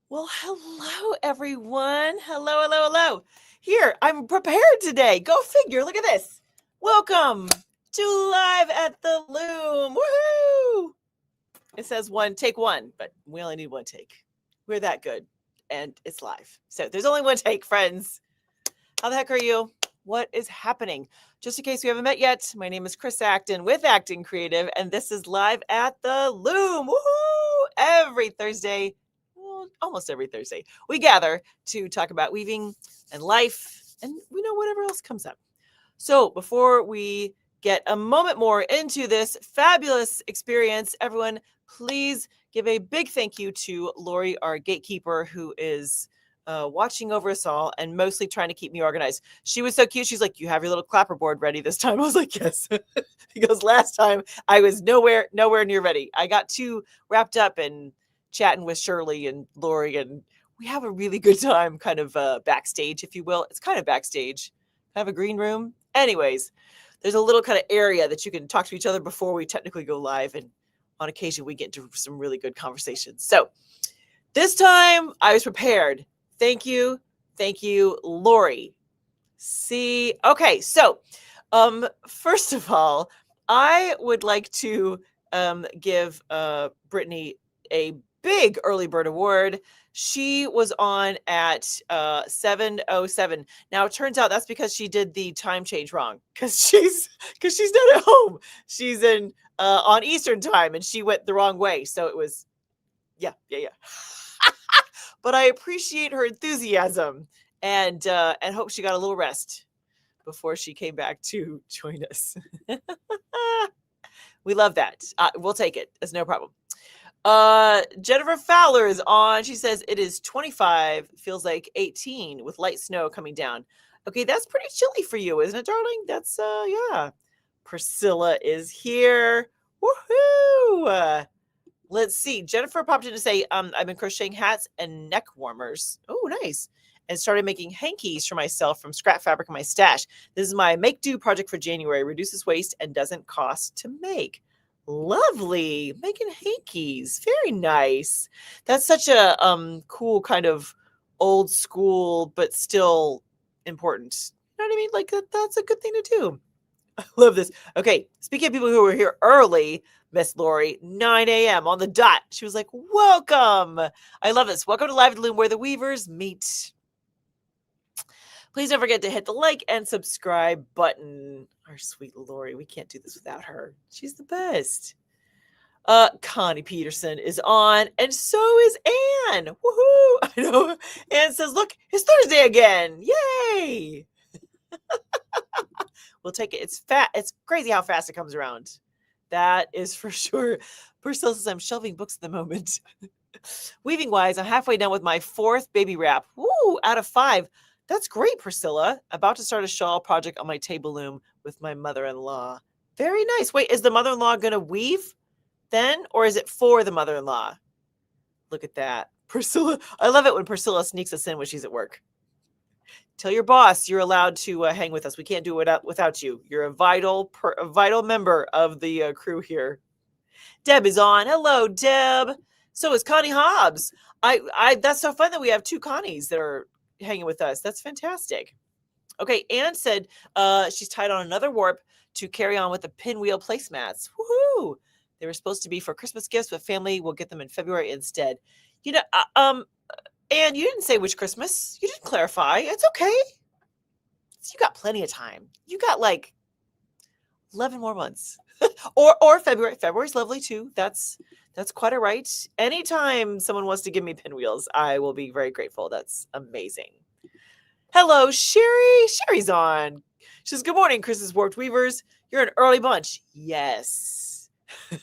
Well, hello, everyone. Hello, hello, hello. Here, I'm prepared today. Go figure. Look at this. Welcome to Live at the Loom. Woohoo! It says take one, but we only need one take. We're that good. And it's live. So there's only one take, friends. How the heck are you? What is happening? Just in case we haven't met yet, my name is Chris Acton with Acton Creative, and this is Live at the Loom. Woohoo! Every Thursday, well, almost every Thursday, we gather to talk about weaving and life, and we know whatever else comes up. So before we get a moment more into this fabulous experience, everyone, please give a big thank you to Lori, our gatekeeper, who is watching over us all and mostly trying to keep me organized. She was so cute. She's like, "You have your little clapperboard ready this time?" I was like, "Yes," because last time I was nowhere near ready. I got too wrapped up in chatting with Shirley and Lori, and we have a really good time, kind of backstage, if you will. It's kind of backstage, kind of a green room. Anyways, there's a little kind of area that you can talk to each other before we technically go live, and on occasion we get into some really good conversations. So this time I was prepared. Thank you, Lori. See, okay, so first of all, I would like to give Brittany a big early bird award. She was on at 7:07. Now it turns out that's because she did the time change wrong, because she's not at home. She's in on Eastern time, and she went the wrong way. So it was yeah. But I appreciate her enthusiasm and hope she got a little rest before she came back to join us. We love that. We'll take it. It's no problem. Jennifer Fowler is on. She says it is 25, feels like 18 with light snow coming down. Okay, that's pretty chilly for you, isn't it, darling? That's yeah. Priscilla is here. Woohoo! Let's see. Jennifer popped in to say, I've been crocheting hats and neck warmers. Oh, nice. And started making hankies for myself from scrap fabric in my stash. This is my make do project for January. Reduces waste and doesn't cost to make. Lovely. Making hankies. Very nice. That's such a cool kind of old school, but still important. You know what I mean? Like that's a good thing to do. I love this. Okay, speaking of people who were here early, Miss Lori, 9 a.m. on the dot. She was like, welcome. I love this. Welcome to Live at the Loom, where the weavers meet. Please don't forget to hit the like and subscribe button. Our sweet Lori, we can't do this without her. She's the best. Connie Peterson is on, and so is Anne. Woohoo! I know. Anne says, look, it's Thursday again. Yay! We'll take it. It's fat. It's crazy how fast it comes around. That is for sure. Priscilla says I'm shelving books at the moment. Weaving wise, I'm halfway done with my 4th baby wrap. Woo, out of 5. That's great, Priscilla. About to start a shawl project on my table loom with my mother-in-law. Very nice. Wait, is the mother-in-law going to weave then, or is it for the mother-in-law? Look at that. Priscilla. I love it when Priscilla sneaks us in when she's at work. Tell your boss you're allowed to hang with us. We can't do it without you. You're a vital member of the crew here. Deb is on. Hello, Deb. So is Connie Hobbs. That's so fun that we have 2 Connies that are hanging with us. That's fantastic. Okay, Anne said she's tied on another warp to carry on with the pinwheel placemats. Woohoo! They were supposed to be for Christmas gifts, but family will get them in February instead. You know, and you didn't say which Christmas. You didn't clarify. It's okay. You got plenty of time. You got like 11 more months. or February. February's lovely too. That's quite all right. Anytime someone wants to give me pinwheels, I will be very grateful. That's amazing. Hello, Sherry. Sherry's on. She says, good morning, Chris's Warped Weavers. You're an early bunch. Yes. She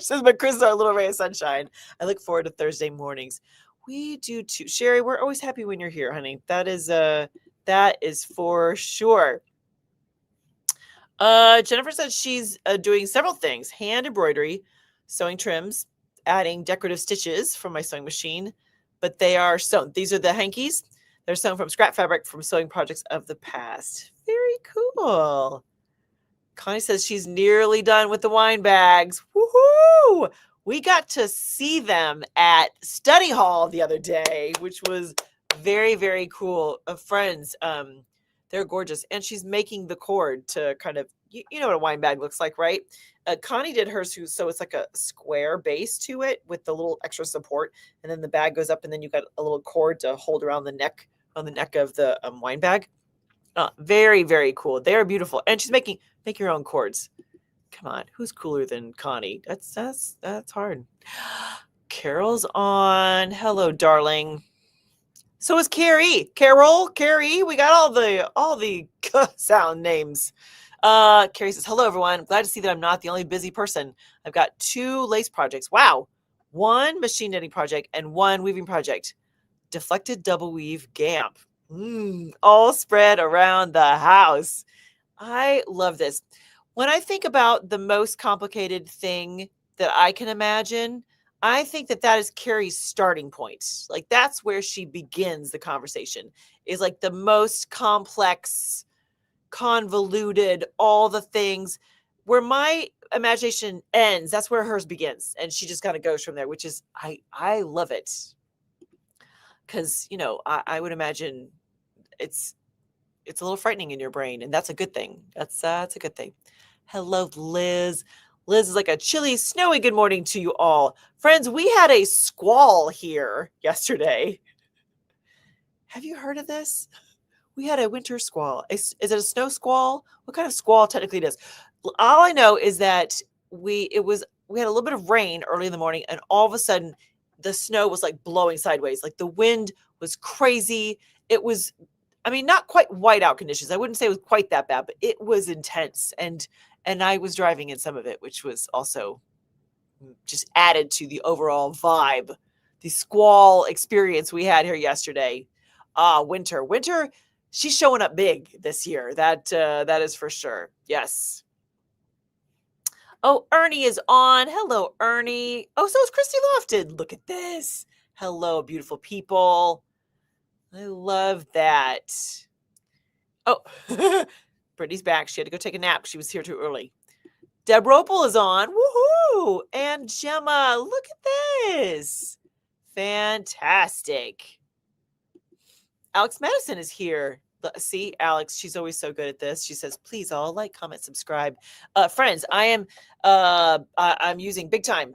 says, but Chris is our little ray of sunshine. I look forward to Thursday mornings. We do too. Sherry, we're always happy when you're here, honey. That is for sure. Jennifer says she's doing several things: hand embroidery, sewing trims, adding decorative stitches from my sewing machine. But they are sewn. These are the hankies. They're sewn from scrap fabric from sewing projects of the past. Very cool. Connie says she's nearly done with the wine bags. Woohoo! we got to see them at study hall the other day, which was very, very cool. Friends, they're gorgeous. And she's making the cord to kind of, you know what a wine bag looks like, right? Connie did hers, so it's like a square base to it with the little extra support. And then the bag goes up and then you got a little cord to hold around the neck, on the neck of the wine bag. Very, very cool. They are beautiful. And she's make your own cords. Come on, who's cooler than Connie? That's hard. Carol's on. Hello, darling. So is Carrie. Carrie. We got all the sound names. Carrie says, hello, everyone. Glad to see that I'm not the only busy person. I've got 2 lace projects. Wow. 1 machine knitting project and 1 weaving project. Deflected double weave gamp. All spread around the house. I love this. When I think about the most complicated thing that I can imagine, I think that is Carrie's starting point. Like, that's where she begins the conversation, is like the most complex, convoluted, all the things. Where my imagination ends, that's where hers begins. And she just kind of goes from there, which is, I love it. Because, I would imagine it's a little frightening in your brain, and that's a good thing. That's a good thing. Hello, Liz. Liz is like a chilly, snowy good morning to you all. Friends, we had a squall here yesterday. Have you heard of this? We had a winter squall. Is it a snow squall? What kind of squall technically it is? All I know is that we had a little bit of rain early in the morning, and all of a sudden the snow was like blowing sideways. Like, the wind was crazy. It was, not quite whiteout conditions. I wouldn't say it was quite that bad, but it was intense. And I was driving in some of it, which was also just added to the overall vibe, the squall experience we had here yesterday. Winter, she's showing up big this year. That is for sure. Yes. Oh, Ernie is on. Hello, Ernie. Oh, so is Christy Lofted. Look at this. Hello, beautiful people. I love that. Oh, Brittany's back. She had to go take a nap. She was here too early. Deb Ropel is on. Woohoo! And Gemma, look at this. Fantastic. Alex Madison is here. See, Alex, she's always so good at this. She says, please all like, comment, subscribe. Friends, I'm using Big Time.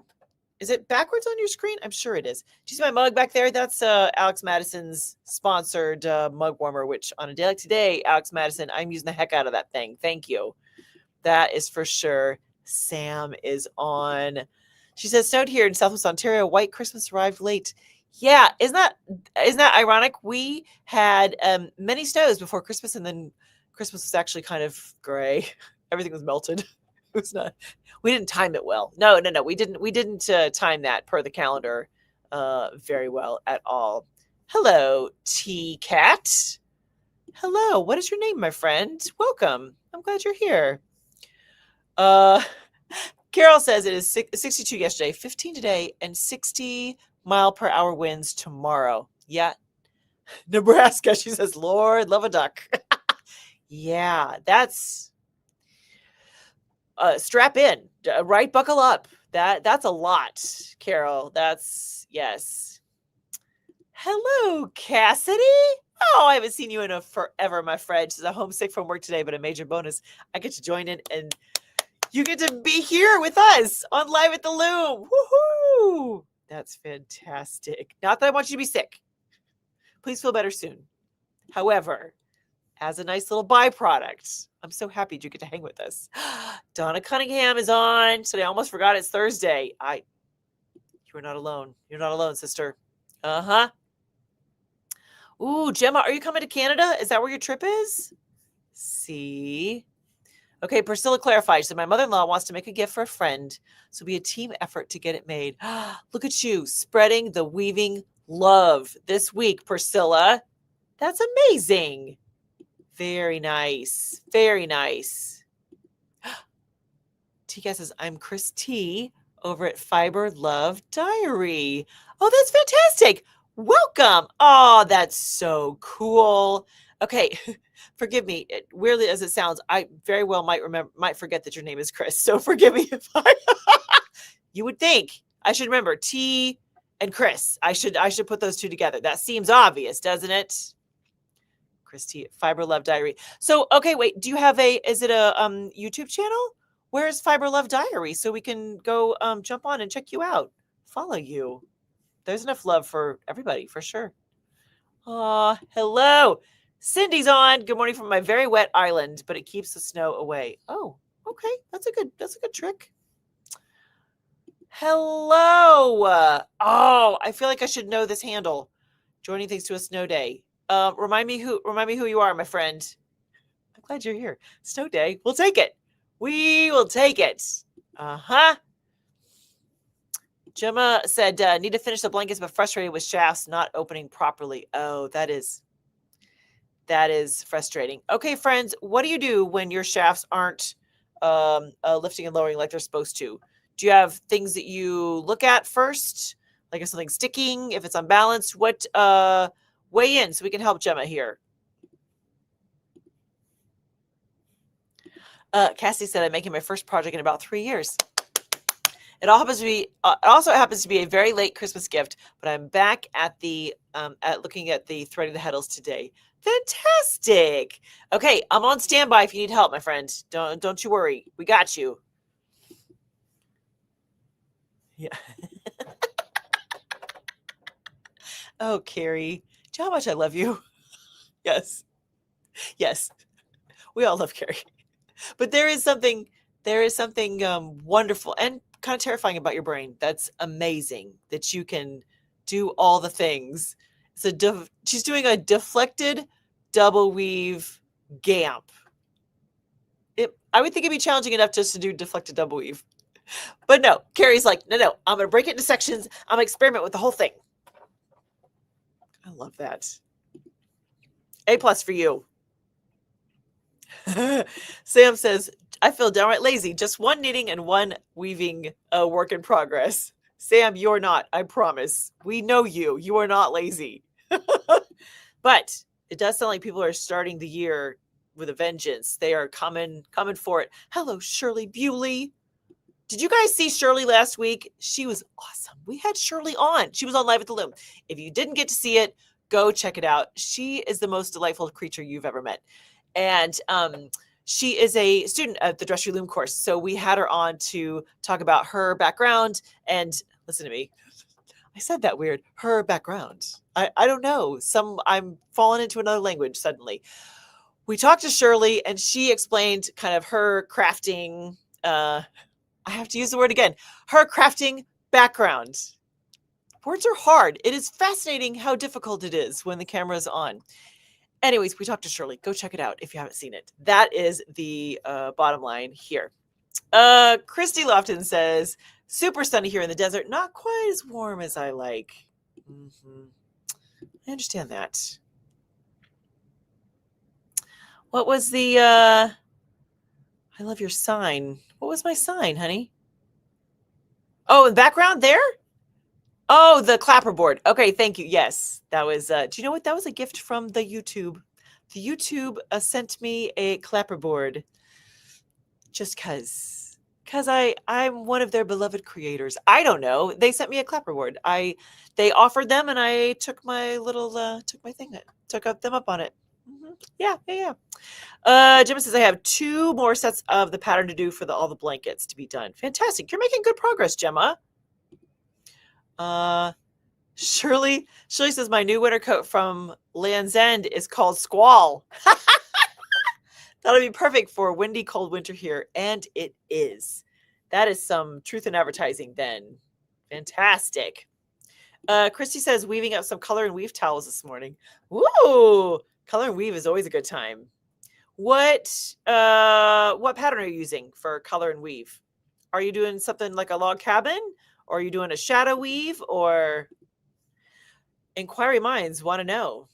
Is it backwards on your screen? I'm sure it is. Do you see my mug back there? That's Alex Madison's sponsored mug warmer, which on a day like today, Alex Madison, I'm using the heck out of that thing. Thank you. That is for sure. Sam is on. She says, snowed here in Southwest Ontario. White Christmas arrived late. Yeah, isn't that ironic? We had many snows before Christmas, and then Christmas was actually kind of gray. Everything was melted. It was not. We didn't time it well. No. We didn't time that per the calendar very well at all. Hello, T-Cat. Hello. What is your name, my friend? Welcome. I'm glad you're here. Carol says it is 62 yesterday, 15 today, and 60 mile per hour winds tomorrow. Yeah. Nebraska, she says, Lord, love a duck. Yeah, that's strap in, right? Buckle up. That's a lot, Carol. That's, yes. Hello, Cassidy. Oh, I haven't seen you in forever, my friend. She's homesick from work today, but a major bonus, I get to join in, and you get to be here with us on Live at the Loom. Woohoo! That's fantastic. Not that I want you to be sick. Please feel better soon. However, as a nice little byproduct, I'm so happy you get to hang with us. Donna Cunningham is on. So I almost forgot it's Thursday. You're not alone. You're not alone, sister. Uh-huh. Ooh, Gemma, are you coming to Canada? Is that where your trip is? See? Okay, Priscilla clarified. She said, my mother-in-law wants to make a gift for a friend. So it'll be a team effort to get it made. Look at you, spreading the weaving love this week, Priscilla. That's amazing. Very nice. Very nice. TK says, I'm Chris T over at Fiber Love Diary. Oh, that's fantastic. Welcome. Oh, that's so cool. Okay, forgive me. Weirdly as it sounds, I very well might forget that your name is Chris. So forgive me if you would think I should remember T and Chris. I should put those two together. That seems obvious, doesn't it? Christy, Fiber Love Diary. So, okay, wait. Do you have is it a YouTube channel? Where's Fiber Love Diary so we can go jump on and check you out, follow you? There's enough love for everybody for sure. Hello. Cindy's on. Good morning from my very wet island, but it keeps the snow away. Oh, okay. That's a good trick. Hello. I feel like I should know this handle. Joining things to a snow day. Remind me who you are, my friend. I'm glad you're here. Snow day. We'll take it. We will take it. Uh-huh. Gemma said, need to finish the blankets, but frustrated with shafts not opening properly. Oh, that is frustrating. Okay, friends, what do you do when your shafts aren't lifting and lowering like they're supposed to? Do you have things that you look at first? Like if something's sticking, if it's unbalanced? What weigh in so we can help Gemma here. Cassie said, I'm making my first project in about 3 years. It also happens to be a very late Christmas gift, but I'm back at the at looking at the threading the heddles today. Fantastic. Okay, I'm on standby if you need help, my friend. Don't you worry. We got you. Yeah. Oh, Carrie, do you know how much I love you? Yes. Yes. We all love Carrie. But there is something wonderful and kind of terrifying about your brain. That's amazing that you can do all the things. She's doing a deflected double weave gamp. I would think it'd be challenging enough just to do deflected double weave. But no, Carrie's like, no, I'm going to break it into sections. I'm going to experiment with the whole thing. I love that. A+ for you. Sam says, I feel downright lazy. Just one knitting and one weaving work in progress. Sam, you're not. I promise. We know you. You are not lazy. But it does sound like people are starting the year with a vengeance. They are coming for it. Hello, Shirley Bewley. Did you guys see Shirley last week? She was awesome. We had Shirley on. She was on Live at the Loom. If you didn't get to see it, go check it out. She is the most delightful creature you've ever met. And she is a student at the Dress Your Loom course. So we had her on to talk about her background. And listen to me. I said that weird. Her background. I don't know. I'm falling into another language suddenly. We talked to Shirley and she explained kind of her crafting. I have to use the word again. Her crafting background. Words are hard. It is fascinating how difficult it is when the camera is on. Anyways, we talked to Shirley. Go check it out if you haven't seen it. That is the bottom line here. Christy Lofton says, super sunny here in the desert. Not quite as warm as I like. Mm-hmm. I understand that. What was the... I love your sign. What was my sign, honey? Oh, in the background there? Oh, the clapperboard. Okay, thank you. Yes, that was, do you know what? That was a gift from the YouTube. The YouTube sent me a clapperboard just because I'm one of their beloved creators. I don't know. They sent me a clapperboard. They offered them and I took my little, took them up on it. Mm-hmm. Yeah. Gemma says, I have 2 more sets of the pattern to do for all the blankets to be done. Fantastic. You're making good progress, Gemma. Shirley says, my new winter coat from Land's End is called Squall. That'll be perfect for a windy, cold winter here. And it is. That is some truth in advertising then. Fantastic. Christy says, weaving up some color and weave towels this morning. Woo! Color and weave is always a good time. What pattern are you using for color and weave? Are you doing something like a log cabin? Or are you doing a shadow weave? Or inquiry minds want to know.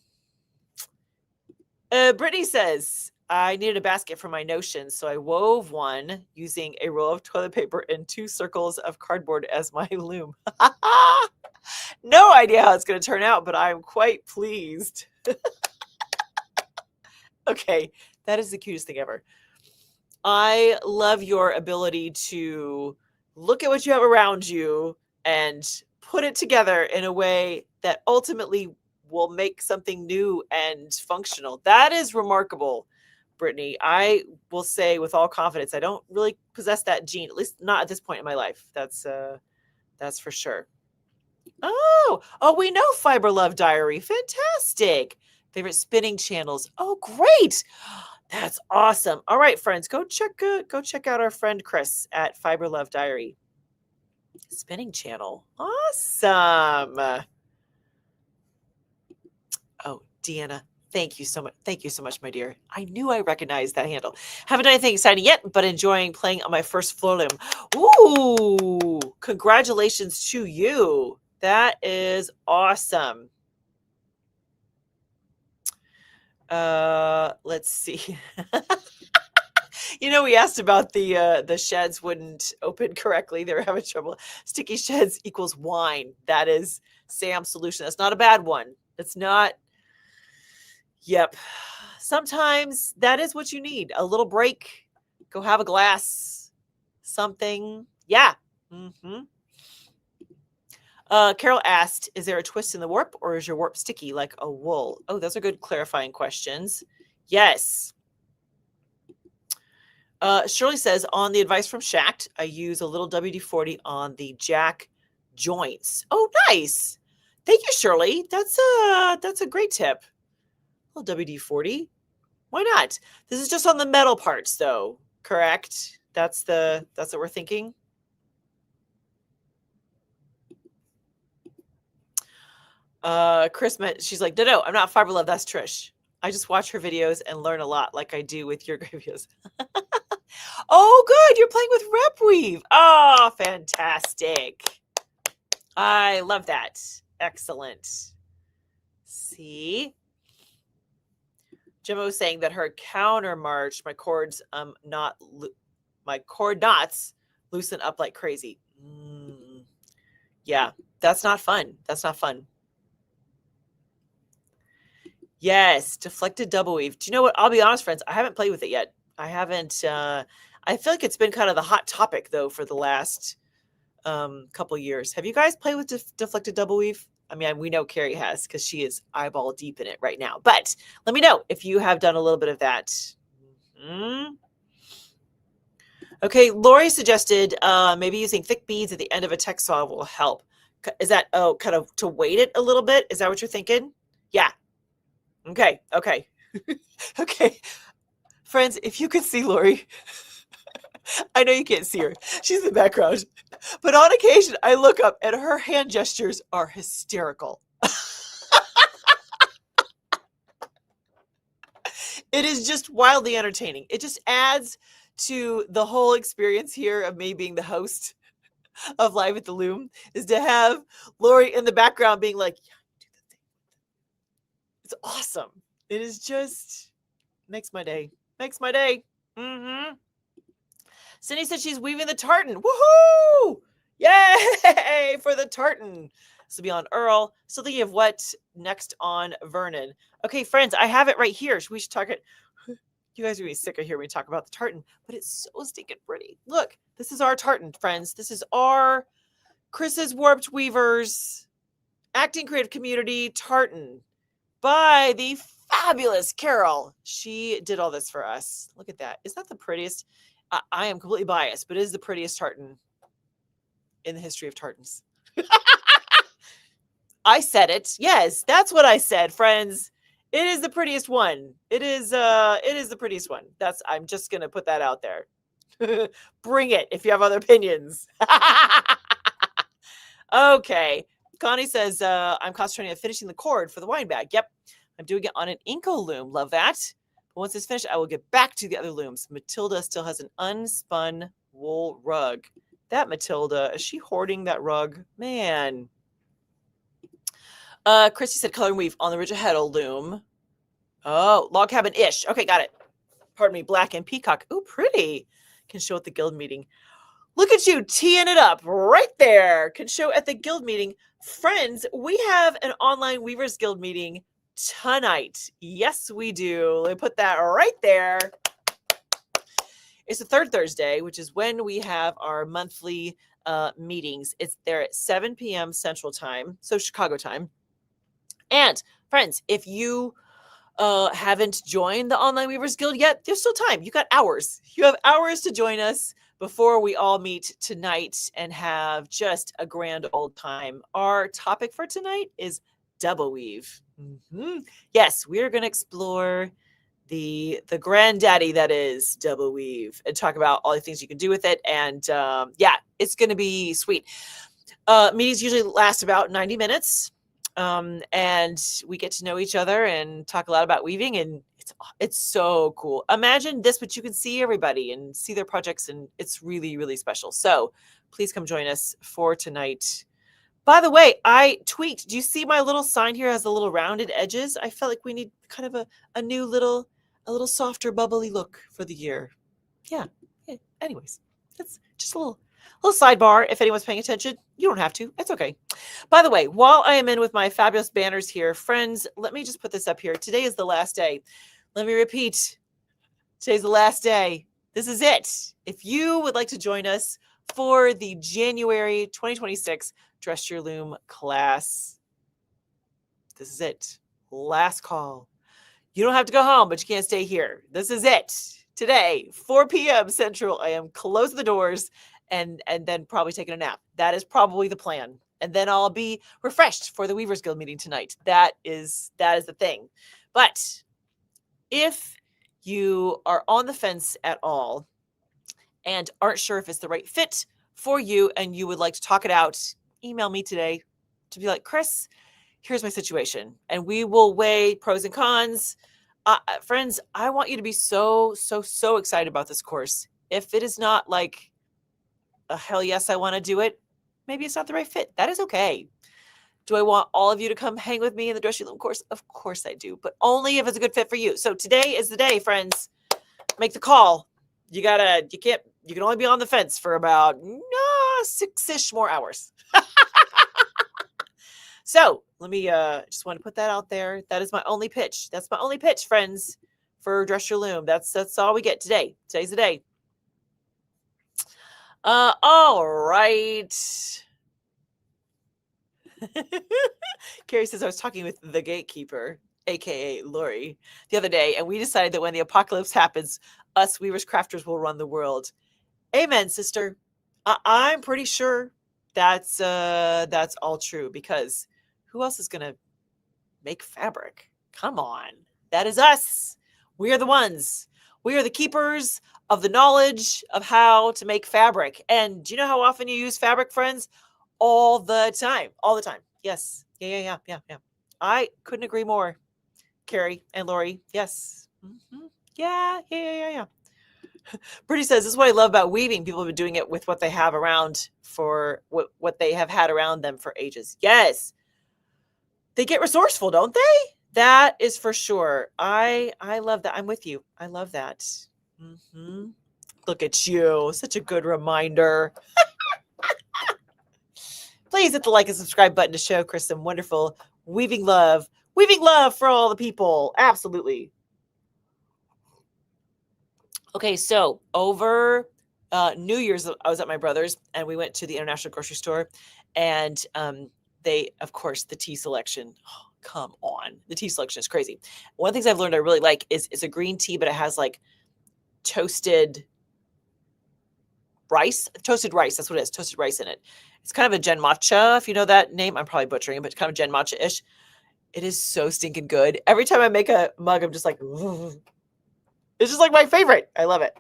Brittany says, I needed a basket for my notions, so I wove one using a roll of toilet paper and 2 circles of cardboard as my loom. No idea how it's going to turn out, but I'm quite pleased. Okay, that is the cutest thing ever. I love your ability to look at what you have around you and put it together in a way that ultimately will make something new and functional. That is remarkable, Brittany. I will say with all confidence, I don't really possess that gene, at least not at this point in my life. That's for sure. Oh, we know Fiber Love Diary. Fantastic. Favorite spinning channels. Oh, great. That's awesome. All right, friends, go check out our friend Chris at Fiber Love Diary. Spinning channel. Awesome. Oh, Deanna, thank you so much. Thank you so much, my dear. I knew I recognized that handle. Haven't done anything exciting yet, but enjoying playing on my first floor loom. Ooh, congratulations to you. That is awesome. Let's see. We asked about the sheds wouldn't open correctly. They were having trouble. Sticky sheds equals wine. That is Sam's solution. That's not a bad one. It's not. Yep. Sometimes that is what you need. A little break. Go have a glass. Something. Yeah. Mm-hmm. Carol asked, is there a twist in the warp or is your warp sticky like a wool? Oh, those are good clarifying questions. Yes. Shirley says, on the advice from Shacked, I use a little WD-40 on the jack joints. Oh, nice. Thank you, Shirley. That's a great tip. A little WD-40. Why not? This is just on the metal parts, though. Correct? That's what we're thinking. Chris meant, she's like, no, I'm not Fiber Love. That's Trish. I just watch her videos and learn a lot like I do with your videos. Oh, good. You're playing with Repweave. Oh, fantastic. I love that. Excellent. See? Gemma was saying that her counter march, my cord knots loosen up like crazy. Yeah, that's not fun. That's not fun. Yes, deflected double weave. Do you know what? I'll be honest, friends. I haven't played with it yet. I haven't. I feel like it's been kind of the hot topic, though, for the last couple years. Have you guys played with deflected double weave? I mean, we know Carrie has because she is eyeball deep in it right now. But let me know if you have done a little bit of that. Mm-hmm. Okay, Lori suggested maybe using thick beads at the end of a text saw will help. Is that, kind of to weight it a little bit? Is that what you're thinking? Yeah. Okay. Okay. Friends, if you could see Lori, I know you can't see her. She's in the background. But on occasion, I look up and her hand gestures are hysterical. It is just wildly entertaining. It just adds to the whole experience here of me being the host of Live at the Loom, is to have Lori in the background being like, yeah, do the thing. It's awesome. It is just makes my day. Makes my day. Mm-hmm. Cindy said she's weaving the tartan. Woohoo! Yay for the tartan. This will be on Earl. Still thinking of what next on Vernon. Okay, friends, I have it right here. We should talk it. You guys are going to be sick of hearing me talk about the tartan, but it's so stinking pretty. Look, this is our tartan, friends. This is our Chris's Warped Weavers Acting Creative Community tartan by the fabulous Carol. She did all this for us. Look at that. Isn't that the prettiest? I am completely biased, but it is the prettiest tartan in the history of tartans. I said it. Yes, that's what I said, friends. It is the prettiest one. It is the prettiest one. I'm just going to put that out there. Bring it if you have other opinions. Okay. Connie says, I'm concentrating on finishing the cord for the wine bag. Yep. I'm doing it on an Inco loom. Love that. But once it's finished, I will get back to the other looms. Matilda still has an unspun wool rug. That Matilda, is she hoarding that rug? Man. Christy said color and weave on the Ridge Ahead loom. Oh, log cabin-ish. Okay, got it. Pardon me, black and peacock. Ooh, pretty. Can show at the guild meeting. Look at you teeing it up right there. Can show at the guild meeting. Friends, we have an online Weavers Guild meeting tonight. Yes, we do. Let me put that right there. It's the third Thursday, which is when we have our monthly meetings. They're at 7 p.m. Central Time, so Chicago time. And friends, if you haven't joined the Online Weavers Guild yet, there's still time. You got hours. You have hours to join us before we all meet tonight and have just a grand old time. Our topic for tonight is double weave. Yes, we're going to explore the granddaddy that is double weave and talk about all the things you can do with it. And yeah, it's going to be sweet. Meetings usually last about 90 minutes. And we get to know each other and talk a lot about weaving, and it's so cool. Imagine this, but you can see everybody and see their projects, and it's really, really special. So please come join us for tonight. By the way, I tweaked. Do you see my little sign here has the little rounded edges? I felt like we need kind of a new little, a little softer, bubbly look for the year. Yeah. Anyways, that's just a little sidebar. If anyone's paying attention, you don't have to. It's okay. By the way, while I am in with my fabulous banners here, friends, let me just put this up here. Today is the last day. Let me repeat. Today's the last day. This is it. If you would like to join us for the January 2026 Dress Your Loom class, this is it. Last call. You don't have to go home, but you can't stay here. This is it. Today, 4 p.m. Central, I am closing the doors and then probably taking a nap. That is probably the plan. And then I'll be refreshed for the Weavers Guild meeting tonight. That is the thing. But if you are on the fence at all and aren't sure if it's the right fit for you and you would like to talk it out, email me today to be like, Chris, here's my situation. And we will weigh pros and cons. Friends, I want you to be so excited about this course. If it is not like a hell yes, I want to do it, maybe it's not the right fit. That is okay. Do I want all of you to come hang with me in the Dress Your Loom course? Of course I do, but only if it's a good fit for you. So today is the day, friends. Make the call. You can only be on the fence for about 6-ish more hours. So let me just want to put that out there. That is my only pitch. That's my only pitch, friends, for Dress Your Loom. That's all we get today. Today's the day. All right. Carrie says, I was talking with the gatekeeper, aka Lori, the other day, and we decided that when the apocalypse happens, us Weavers Crafters will run the world. Amen, sister. I'm pretty sure that's all true, because who else is gonna make fabric? Come on. That is us. We are the ones. We are the keepers of the knowledge of how to make fabric. And do you know how often you use fabric, friends? All the time. All the time. Yes. Yeah. I couldn't agree more. Carrie and Lori. Yes. Mm-hmm. Yeah. Brittany says, this is what I love about weaving. People have been doing it with what they have around for what they have had around them for ages. Yes. They get resourceful, don't they? That is for sure. I love that. I'm with you. I love that. Mm-hmm. Look at you. Such a good reminder. Please hit the like and subscribe button to show Chris some wonderful weaving love. Weaving love for all the people. Absolutely. Okay, so over New Year's, I was at my brother's and we went to the International Grocery Store, and they, of course, the tea selection. Oh, come on. The tea selection is crazy. One of the things I've learned I really like is it's a green tea, but it has like toasted rice. Toasted rice, that's what it is. Toasted rice in it. It's kind of a Gen Matcha, if you know that name. I'm probably butchering it, but it's kind of Gen Matcha-ish. It is so stinking good. Every time I make a mug, I'm just like, it's just like my favorite. I love it.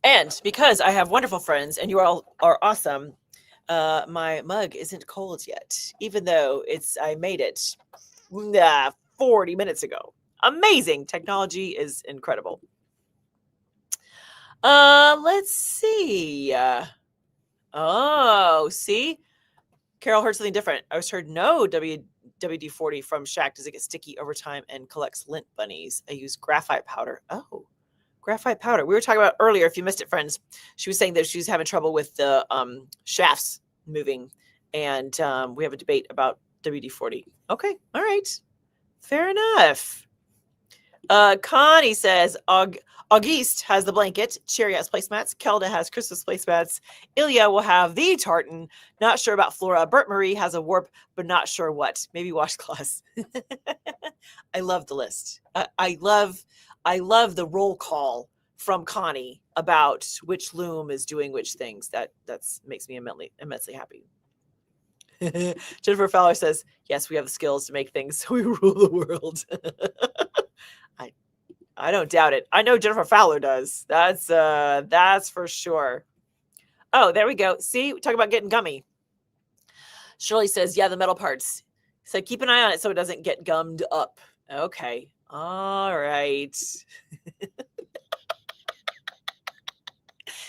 And because I have wonderful friends and you all are awesome, my mug isn't cold yet, even though I made it 40 minutes ago. Amazing. Technology is incredible. Let's see. See? Carol heard something different. I was heard no WD-40 from Shaq. Does it get sticky over time and collects lint bunnies? I use graphite powder. Oh, graphite powder. We were talking about earlier, if you missed it, friends. She was saying that she's having trouble with the shafts moving. And we have a debate about WD-40. Okay. All right. Fair enough. Connie says, Auguste has the blanket. Cherry has placemats. Kelda has Christmas placemats. Ilya will have the tartan. Not sure about Flora. Bert Marie has a warp, but not sure what. Maybe washcloths. I love the list. I love the roll call from Connie about which loom is doing which things. That's makes me immensely happy. Jennifer Fowler says, yes, we have the skills to make things so we rule the world. I don't doubt it. I know Jennifer Fowler does. That's for sure. Oh, there we go. See, talk about getting gummy. Shirley says, yeah, the metal parts. So keep an eye on it so it doesn't get gummed up. Okay. All right.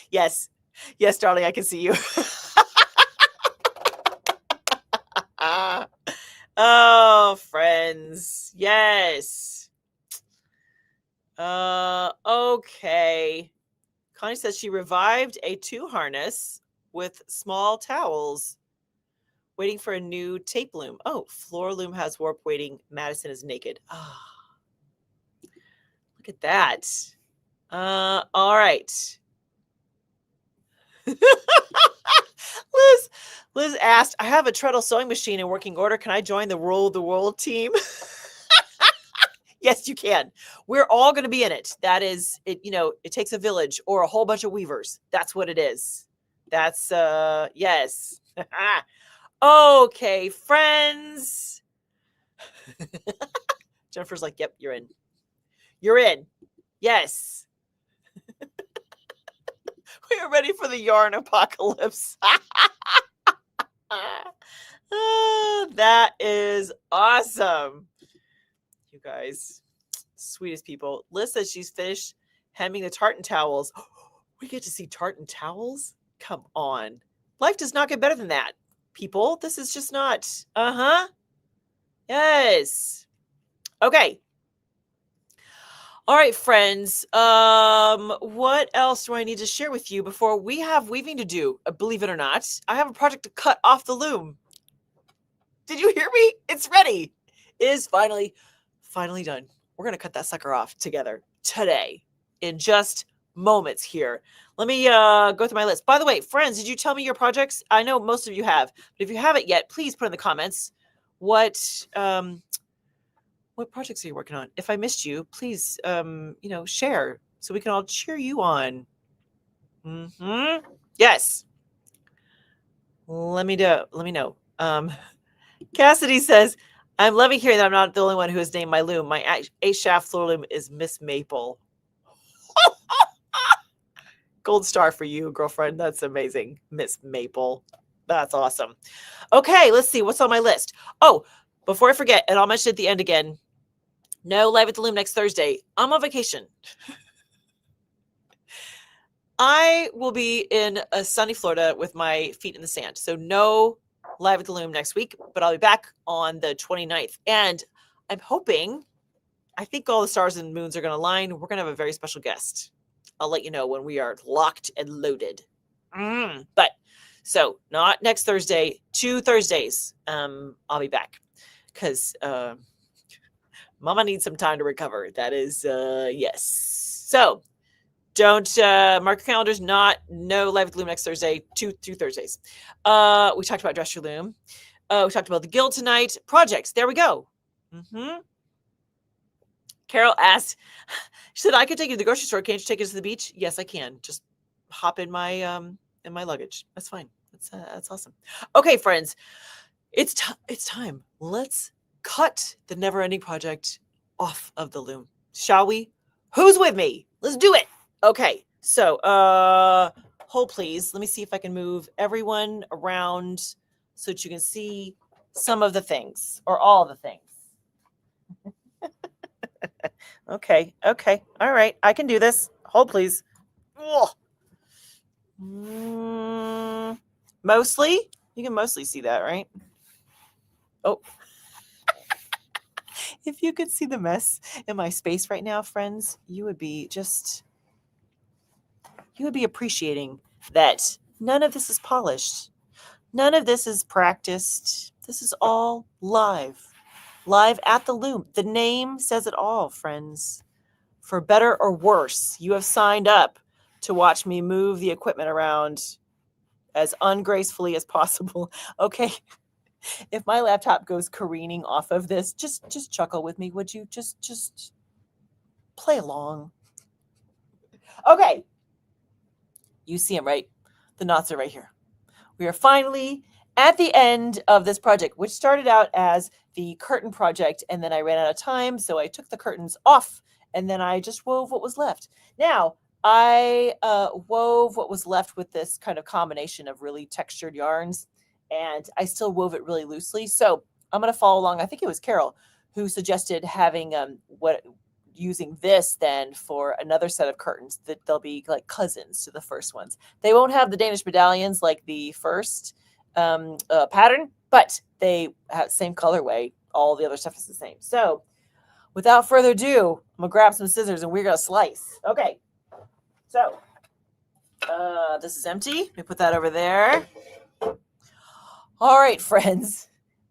Yes. Yes, darling, I can see you. Oh, friends. Yes. Okay. Connie says she revived a 2 harness with small towels, waiting for a new tape loom. Oh, Floor Loom has warp waiting. Madison is naked. Ah, look at that. All right. Liz asked, I have a treadle sewing machine in working order. Can I join the Roll the World team? Yes, you can. We're all going to be in it. That is it. You know, it takes a village or a whole bunch of weavers. That's what it is. That's yes. Okay, friends. Jennifer's like, yep, you're in. You're in. Yes. We are ready for the yarn apocalypse. That is awesome. You guys, sweetest people. Liz says she's finished hemming the tartan towels. We get to see tartan towels? Come on. Life does not get better than that, people. This is just not. Yes. Okay. All right, friends. What else do I need to share with you before we have weaving to do? Believe it or not, I have a project to cut off the loom. Did you hear me? It's ready. It is finally done. We're going to cut that sucker off together today in just moments here. Let me go through my list. By the way, friends, did you tell me your projects? I know most of you have, but if you haven't yet, please put in the comments what projects are you working on? If I missed you, please share so we can all cheer you on. Yes. Let me know. Cassidy says, I'm loving hearing that I'm not the only one who has named my loom. My 8-shaft floor loom is Miss Maple. Gold star for you, girlfriend. That's amazing. Miss Maple. That's awesome. Okay, let's see. What's on my list? Oh, before I forget, and I'll mention at the end again, no live at the loom next Thursday. I'm on vacation. I will be in sunny Florida with my feet in the sand. So no live at the loom next week, but I'll be back on the 29th. And I'm hoping, I think all the stars and moons are going to align. We're going to have a very special guest. I'll let you know when we are locked and loaded. But so not next Thursday, 2 Thursdays. I'll be back because Mama needs some time to recover. That is yes. So don't mark your calendars. No live at the loom next Thursday. 2 Thursdays. We talked about Dress Your Loom. We talked about the guild tonight. Projects. There we go. Carol asked, she said, I could take you to the grocery store. Can't you take us to the beach? Yes, I can. Just hop in my luggage. That's fine. That's awesome. Okay, friends, it's time. Let's cut the Never Ending Project off of the loom, shall we? Who's with me? Let's do it. Okay, so hold please. Let me see if I can move everyone around so that you can see some of the things or all of the things. Okay. All right. I can do this. Hold, please. Mostly? You can mostly see that, right? Oh. If you could see the mess in my space right now, friends, you would be appreciating that none of this is polished. None of this is practiced. This is all live at the loom. The name says it all, friends. for better or worse, you have signed up to watch me move the equipment around as ungracefully as possible. Okay. If my laptop goes careening off of this, just chuckle with me, would you? Just play along. Okay. You see them, right? The knots are right here. We are finally at the end of this project, which started out as the curtain project, and then I ran out of time, so I took the curtains off, and then I just wove what was left. Now, I wove what was left with this kind of combination of really textured yarns, and I still wove it really loosely. So I'm going to follow along. I think it was Carol who suggested having using this then for another set of curtains that they'll be like cousins to the first ones. They won't have the Danish medallions like the first pattern, but they have same colorway. All the other stuff is the same. So without further ado, I'm gonna grab some scissors and we're gonna slice. Okay, so this is empty. Let me put that over there. All right, friends.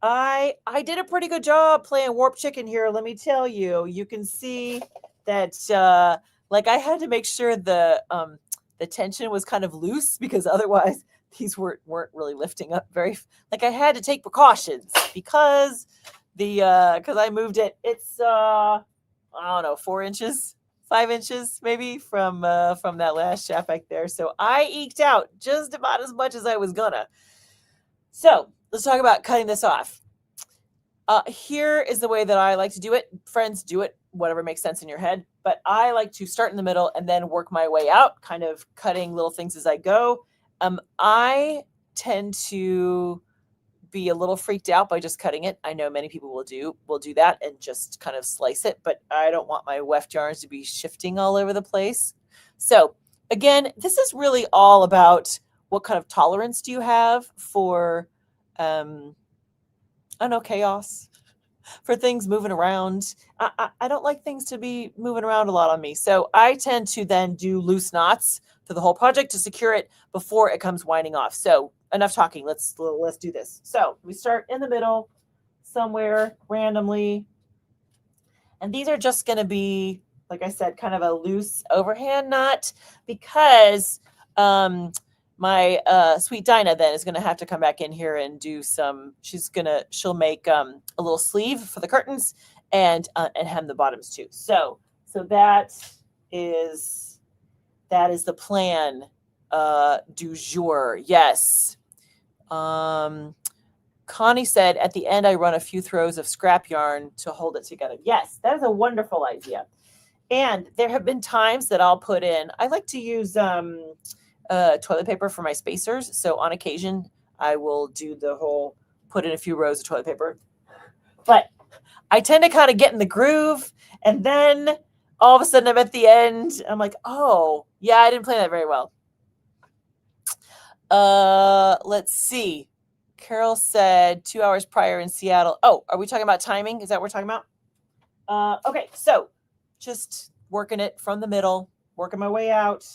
I did a pretty good job playing Warp Chicken here. Let me tell you, you can see that like I had to make sure the tension was kind of loose because otherwise these weren't really lifting up very. Like I had to take precautions because because I moved it. It's I don't know, 4 inches, 5 inches maybe from that last shaft back there. So I eked out just about as much as I was gonna. So let's talk about cutting this off. Here is the way that I like to do it. Friends, do it, whatever makes sense in your head. But I like to start in the middle and then work my way out, kind of cutting little things as I go. I tend to be a little freaked out by just cutting it. I know many people will do that and just kind of slice it, but I don't want my weft yarns to be shifting all over the place. So again, this is really all about what kind of tolerance do you have for I don't know, chaos, for things moving around. I don't like things to be moving around a lot on me. So I tend to then do loose knots for the whole project to secure it before it comes winding off. So enough talking. Let's do this. So we start in the middle somewhere randomly. And these are just going to be, like I said, kind of a loose overhand knot because my sweet Dinah then is going to have to come back in here and do some, she'll make a little sleeve for the curtains and hem the bottoms too. So that is the plan du jour. Yes. Connie said at the end I run a few throws of scrap yarn to hold it together. Yes, that is a wonderful idea. And there have been times that I'll put in, I like to use toilet paper for my spacers. So on occasion, I will do the whole, put in a few rows of toilet paper. But I tend to kind of get in the groove. And then all of a sudden I'm at the end. I'm like, oh, yeah, I didn't play that very well. Let's see. Carol said 2 hours prior in Seattle. Oh, are we talking about timing? Is that what we're talking about? Okay, so just working it from the middle, working my way out.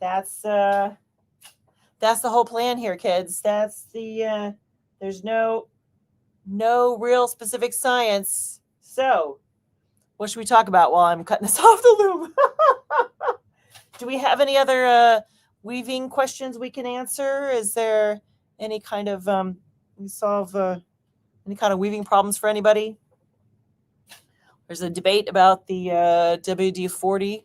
That's the whole plan here, kids. That's the there's no real specific science. So what should we talk about while I'm cutting this off the loom? Do we have any other weaving questions we can answer? Is there any kind of solve any kind of weaving problems for anybody? There's a debate about the WD-40.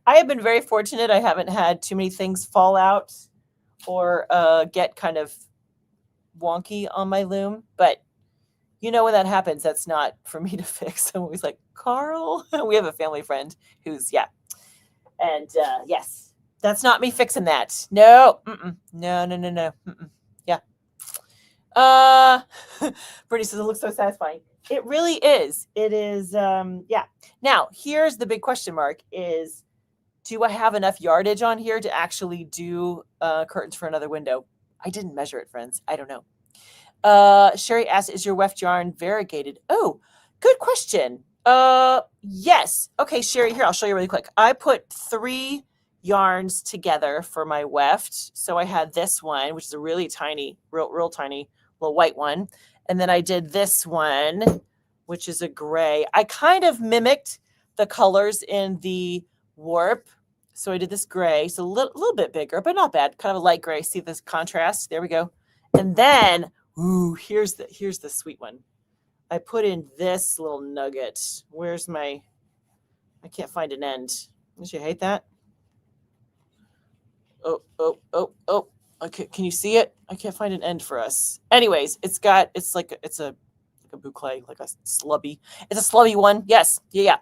I have been very fortunate. I haven't had too many things fall out or get kind of wonky on my loom. But you know when that happens, that's not for me to fix. I'm always like, Carl, we have a family friend who's, yeah. And yes, that's not me fixing that. No, no. Yeah. Brittany says it looks so satisfying. It really is. It is, yeah. Now, here's the big question mark is, do I have enough yardage on here to actually do curtains for another window? I didn't measure it, friends. I don't know. Sherry asked, is your weft yarn variegated? Oh, good question. Yes. Okay, Sherry, here, I'll show you really quick. I put 3 yarns together for my weft. So I had this one, which is a really tiny, real tiny little white one. And then I did this one, which is a gray. I kind of mimicked the colors in the warp. So I did this gray, so a little bit bigger, but not bad. Kind of a light gray. See this contrast? There we go. And then, ooh, here's the sweet one. I put in this little nugget. Where's my? I can't find an end. Don't you hate that? Oh. Okay, can you see it? I can't find an end for us. Anyways, it's like a boucle, like a slubby. It's a slubby one. Yes. Yeah.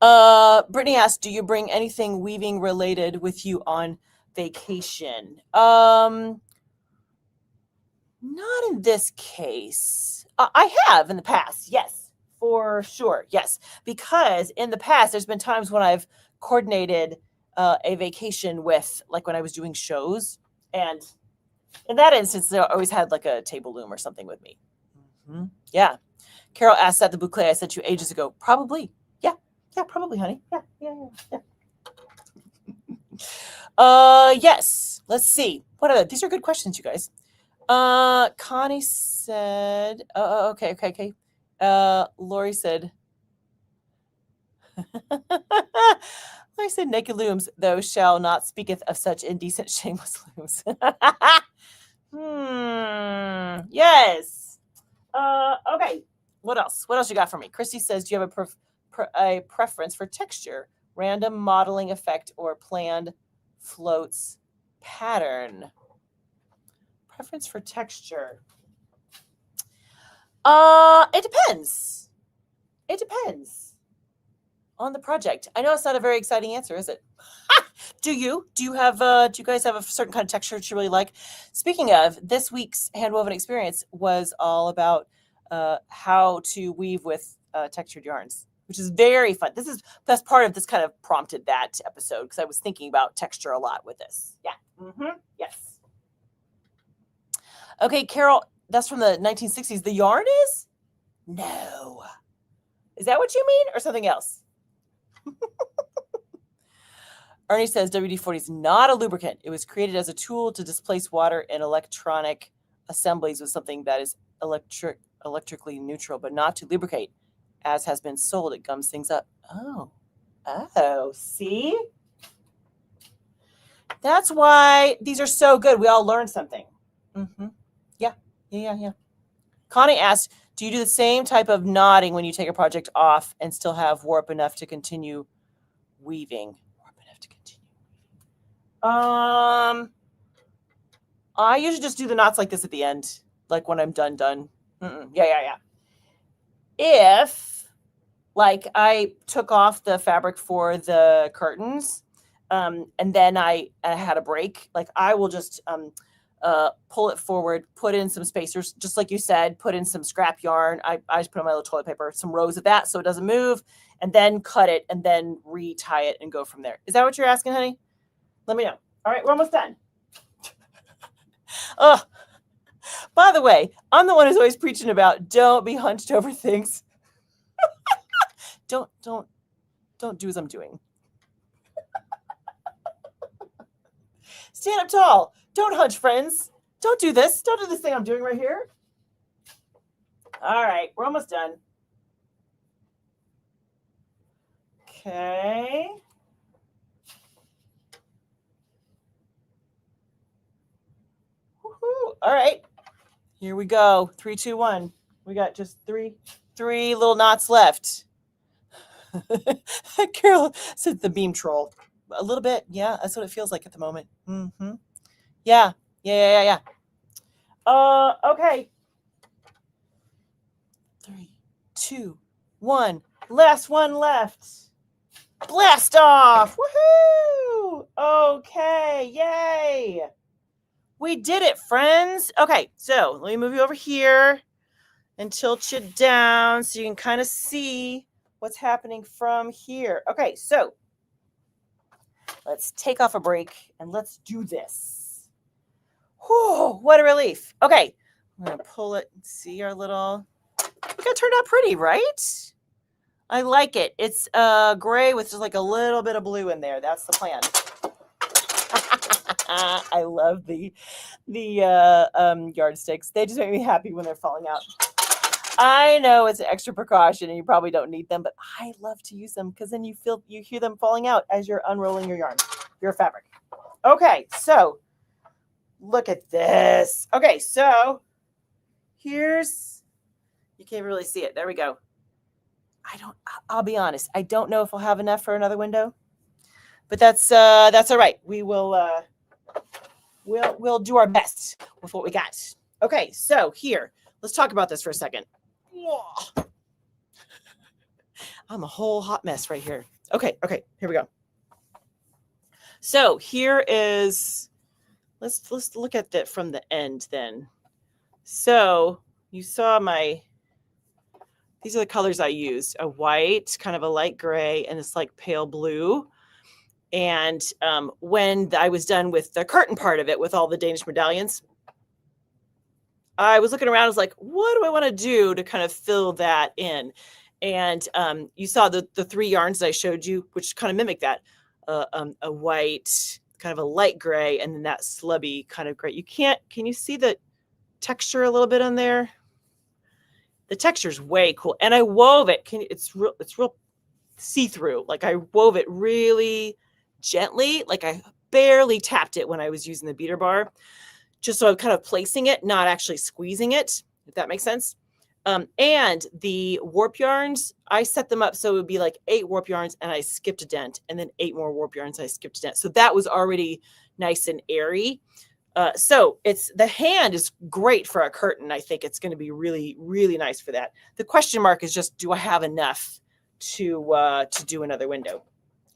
Brittany asked, do you bring anything weaving related with you on vacation? Not in this case. I have in the past. Yes, for sure. Yes, because in the past, there's been times when I've coordinated a vacation with, like when I was doing shows. And in that instance, I always had like a table loom or something with me. Mm-hmm. Yeah. Carol asked at the boucle I sent you ages ago. Probably. Yeah, probably, honey. Yeah. Yes. Let's see. What are these? Are good questions, you guys. Connie said, okay. Lori said, Lori said, naked looms, though, shall not speaketh of such indecent, shameless looms. Yes. Okay. What else? What else you got for me? Christy says, do you have a preference for texture, random modeling effect, or planned floats pattern? Preference for texture. It depends. It depends on the project. I know it's not a very exciting answer, is it? Do you guys have a certain kind of texture that you really like? Speaking of, this week's handwoven experience was all about how to weave with textured yarns, which is very fun. That's part of this kind of prompted that episode because I was thinking about texture a lot with this. Yeah. Mm-hmm. Yes. Okay, Carol, that's from the 1960s. The yarn is? No. Is that what you mean or something else? Ernie says WD-40 is not a lubricant. It was created as a tool to displace water in electronic assemblies with something that is electrically neutral, but not to lubricate. As has been sold, it gums things up. Oh, see? That's why these are so good. We all learned something. Mm-hmm. Yeah. Connie asked, do you do the same type of knotting when you take a project off and still have warp enough to continue weaving? I usually just do the knots like this at the end, like when I'm done. Yeah. If, like, I took off the fabric for the curtains, and then I had a break, like I will just pull it forward, put in some spacers, just like you said, put in some scrap yarn. I just put on my little toilet paper, some rows of that so it doesn't move, and then cut it and then retie it and go from there. Is that what you're asking, honey? Let me know. All right, we're almost done. By the way, I'm the one who's always preaching about don't be hunched over things. Don't do as I'm doing. Stand up tall. Don't hunch, friends. Don't do this. Don't do this thing I'm doing right here. All right, we're almost done. Okay. Woo-hoo. All right. Here we go. 3, 2, 1. We got just three little knots left. Carol said the beam troll. A little bit. Yeah, that's what it feels like at the moment. Mm-hmm. Yeah. Okay. 3, 2, 1. Last one left. Blast off. Woohoo! Okay. Yay. We did it, friends. Okay, so let me move you over here and tilt you down so you can kind of see what's happening from here. Okay, so let's take off a break and let's do this. Whew, what a relief. Okay, I'm going to pull it and see our little... Look, it turned out pretty, right? I like it. It's gray with just like a little bit of blue in there. That's the plan. I love the yardsticks. They just make me happy when they're falling out. I know it's an extra precaution and you probably don't need them, but I love to use them because then you hear them falling out as you're unrolling your fabric. Okay, so look at this. Okay, so here's, you can't really see it. There we go. I'll be honest. I don't know if I'll have enough for another window, but that's all right. We'll do our best with what we got. Okay, so here, let's talk about this for a second. I'm a whole hot mess right here. Okay, here we go. So here is, let's look at that from the end then. So you saw these are the colors I used: a white, kind of a light gray, and this like pale blue. And when I was done with the curtain part of it, with all the Danish medallions, I was looking around. I was like, what do I want to do to kind of fill that in? And you saw the 3 yarns that I showed you, which kind of mimic that. A white, kind of a light gray, and then that slubby kind of gray. Can you see the texture a little bit on there? The texture is way cool. And I wove it. It's real see-through. Like I wove it really gently. Like I barely tapped it when I was using the beater bar, just so I'm kind of placing it, not actually squeezing it, if that makes sense. And the warp yarns, I set them up so it would be like 8 warp yarns and I skipped a dent, and then 8 more warp yarns, I skipped a dent. So that was already nice and airy. So the hand is great for a curtain. I think it's going to be really, really nice for that. The question mark is just, do I have enough to do another window?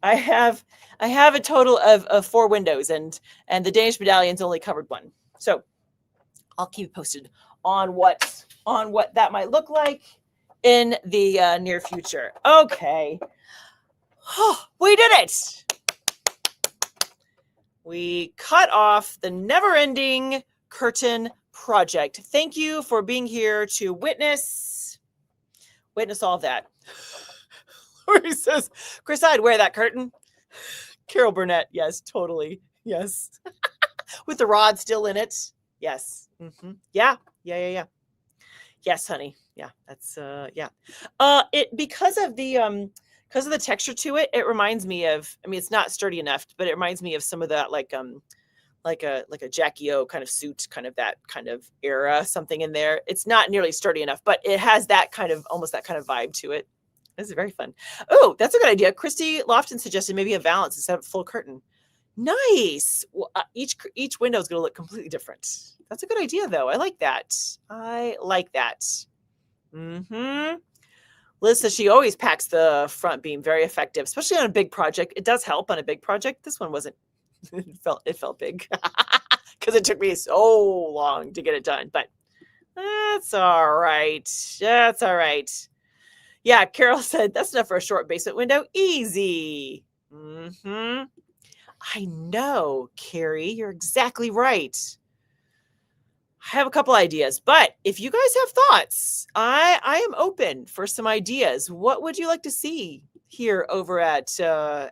I have a total of 4 windows, and the Danish medallions only covered 1. So I'll keep you posted on what that might look like in the near future. Okay. Oh, we did it. We cut off the never-ending curtain project. Thank you for being here to witness all of that. Lori says, Chris, I'd wear that curtain. Carol Burnett, yes, totally. Yes. With the rod still in it. Yes. Mm-hmm. Yeah. Yes, honey. Yeah, that's yeah. Because of the texture to it, it reminds me of, I mean, it's not sturdy enough, but it reminds me of some of that like a Jackie O kind of suit, kind of that kind of era, something in there. It's not nearly sturdy enough, but it has that kind of, almost that kind of vibe to it. This is very fun. Oh, that's a good idea. Christy Lofton suggested maybe a valance instead of full curtain. Nice. Well, each window is going to look completely different. That's a good idea, though. I like that. Mm-hmm. Liz says she always packs the front beam. Very effective, especially on a big project. It does help on a big project. This one wasn't. It felt big because it took me so long to get it done. But that's all right. That's all right. Yeah, Carol said that's enough for a short basement window. Easy. Mm-hmm. I know, Carrie. You're exactly right. I have a couple ideas, but if you guys have thoughts, I am open for some ideas. What would you like to see here over at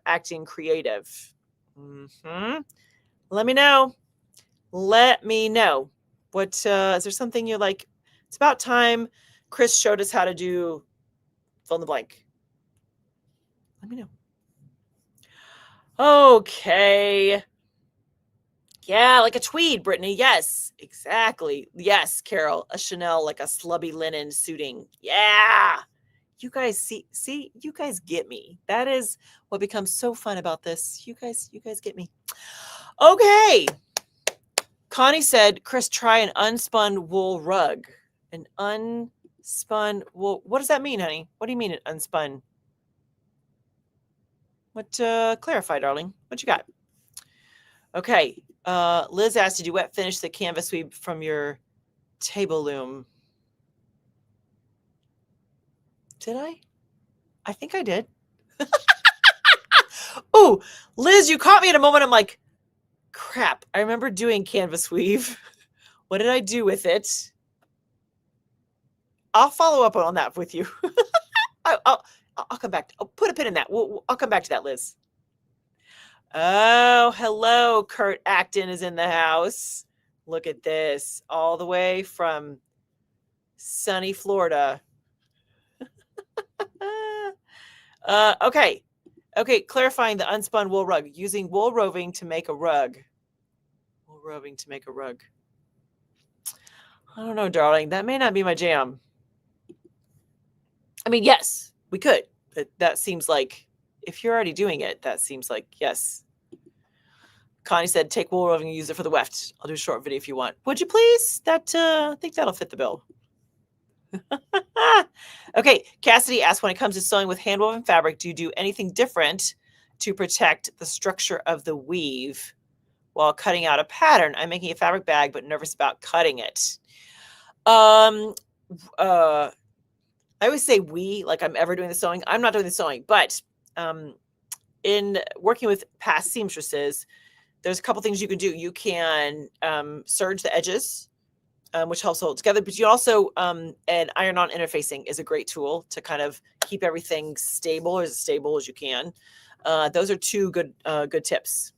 Acting Creative? Mm-hmm. Let me know. What is there something you're like? It's about time Chris showed us how to do fill in the blank. Let me know. Okay. Yeah, like a tweed, Brittany. Yes, exactly. Yes, Carol, a Chanel, like a slubby linen suiting. Yeah. You guys see, you guys get me. That is what becomes so fun about this. You guys get me. Okay. Connie said, Chris, try an unspun wool rug. An unspun wool. What does that mean, honey? What do you mean an unspun? What, clarify, darling. What you got? Okay. Liz asked, did you wet finish the canvas weave from your table loom? Did I? I think I did. Oh, Liz, you caught me in a moment. I'm like, crap. I remember doing canvas weave. What did I do with it? I'll follow up on that with you. I'll come back. I'll put a pin in that. I'll come back to that, Liz. Oh, hello. Kurt Acton is in the house. Look at this. All the way from Sunny Florida. Okay. Okay, clarifying the unspun wool rug. Using wool roving to make a rug. Wool roving to make a rug. I don't know, darling. That may not be my jam. I mean, yes, we could. But that seems like, if you're already doing it, that seems like, yes. Connie said, take wool roving and use it for the weft. I'll do a short video if you want. Would you please? I think that'll fit the bill. Okay, Cassidy asked, when it comes to sewing with hand-woven fabric, do you do anything different to protect the structure of the weave while cutting out a pattern? I'm making a fabric bag, but nervous about cutting it. I always say we, like I'm ever doing the sewing. I'm not doing the sewing, but in working with past seamstresses, there's a couple things you can do. You can serge the edges, which helps hold it together. But you also, and iron-on interfacing is a great tool to kind of keep everything stable, or as stable as you can. Those are two good tips.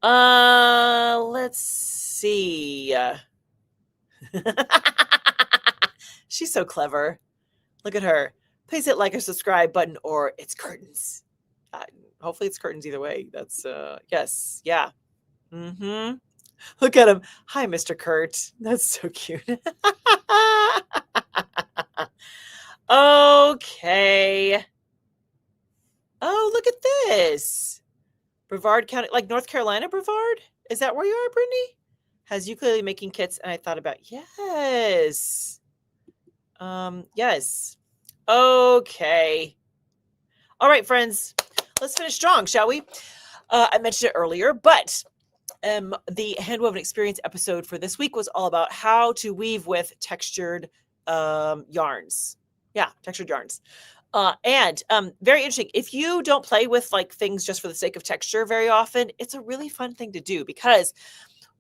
Let's see. She's so clever. Look at her. Please hit like or subscribe button, or it's curtains. Hopefully it's curtains either way. That's yes. Yeah. Mm-hmm. Look at him. Hi, Mr. Kurt. That's so cute. Okay. Oh, look at this. Brevard County, like North Carolina, Brevard? Is that where you are, Brittany? Has ukulele making kits, and I thought about, yes. Yes. Okay. All right, friends. Let's finish strong, shall we? I mentioned it earlier, but the Handwoven Experience episode for this week was all about how to weave with textured yarns. Yeah, textured yarns. And very interesting. If you don't play with like things just for the sake of texture very often, it's a really fun thing to do, because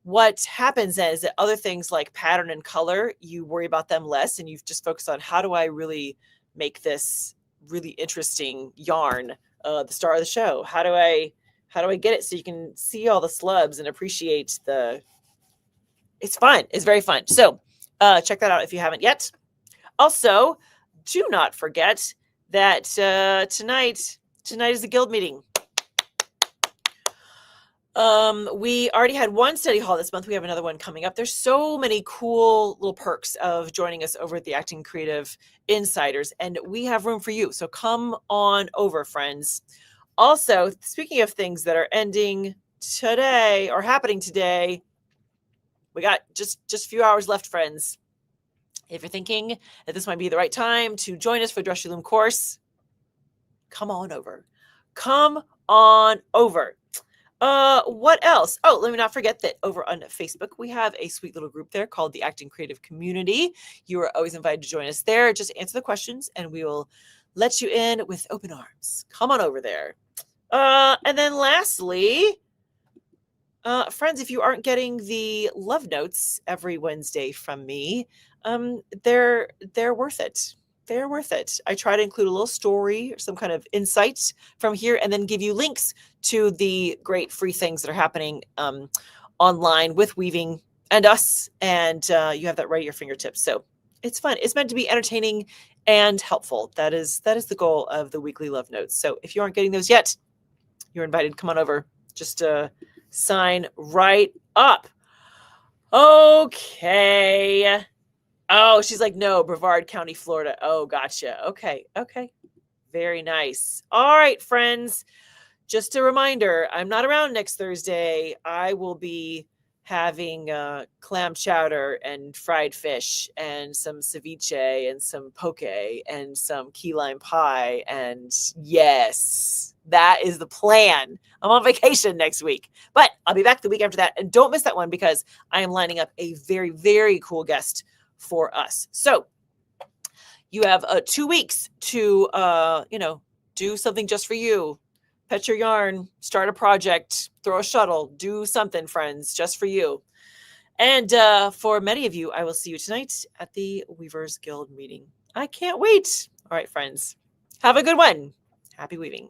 what happens is that other things like pattern and color, you worry about them less, and you've just focused on, how do I really make this really interesting yarn the star of the show? How do I get it so you can see all the slubs and appreciate it's fun. It's very fun. So check that out if you haven't yet. Also, do not forget that tonight is the guild meeting. We already had one study hall this month. We have another one coming up. There's so many cool little perks of joining us over at the Acting Creative Insiders, and we have room for you. So come on over, friends. Also, speaking of things that are ending today or happening today, we got just a few hours left, friends. If you're thinking that this might be the right time to join us for the Dress Your Loom course, come on over. Come on over. What else? Oh, let me not forget that over on Facebook, we have a sweet little group there called the Acting Creative Community. You are always invited to join us there. Just answer the questions and we will let you in with open arms. Come on over there. And then lastly, friends, if you aren't getting the love notes every Wednesday from me, they're worth it. They're worth it. I try to include a little story or some kind of insight from here, and then give you links to the great free things that are happening online with weaving and us. And you have that right at your fingertips. So it's fun. It's meant to be entertaining and helpful. That is the goal of the weekly love notes. So if you aren't getting those yet, you're invited. Come on over. Just sign right up. Okay. Oh, she's like, no, Brevard County, Florida. Oh, gotcha. Okay. Very nice. All right, friends. Just a reminder, I'm not around next Thursday. I will be having clam chowder and fried fish and some ceviche and some poke and some key lime pie. And yes, that is the plan. I'm on vacation next week, but I'll be back the week after that. And don't miss that one, because I am lining up a very, very cool guest for us. So you have 2 weeks to, do something just for you. Pet your yarn, start a project, throw a shuttle, do something, friends, just for you. And for many of you, I will see you tonight at the Weavers Guild meeting. I can't wait. All right, friends, have a good one. Happy weaving.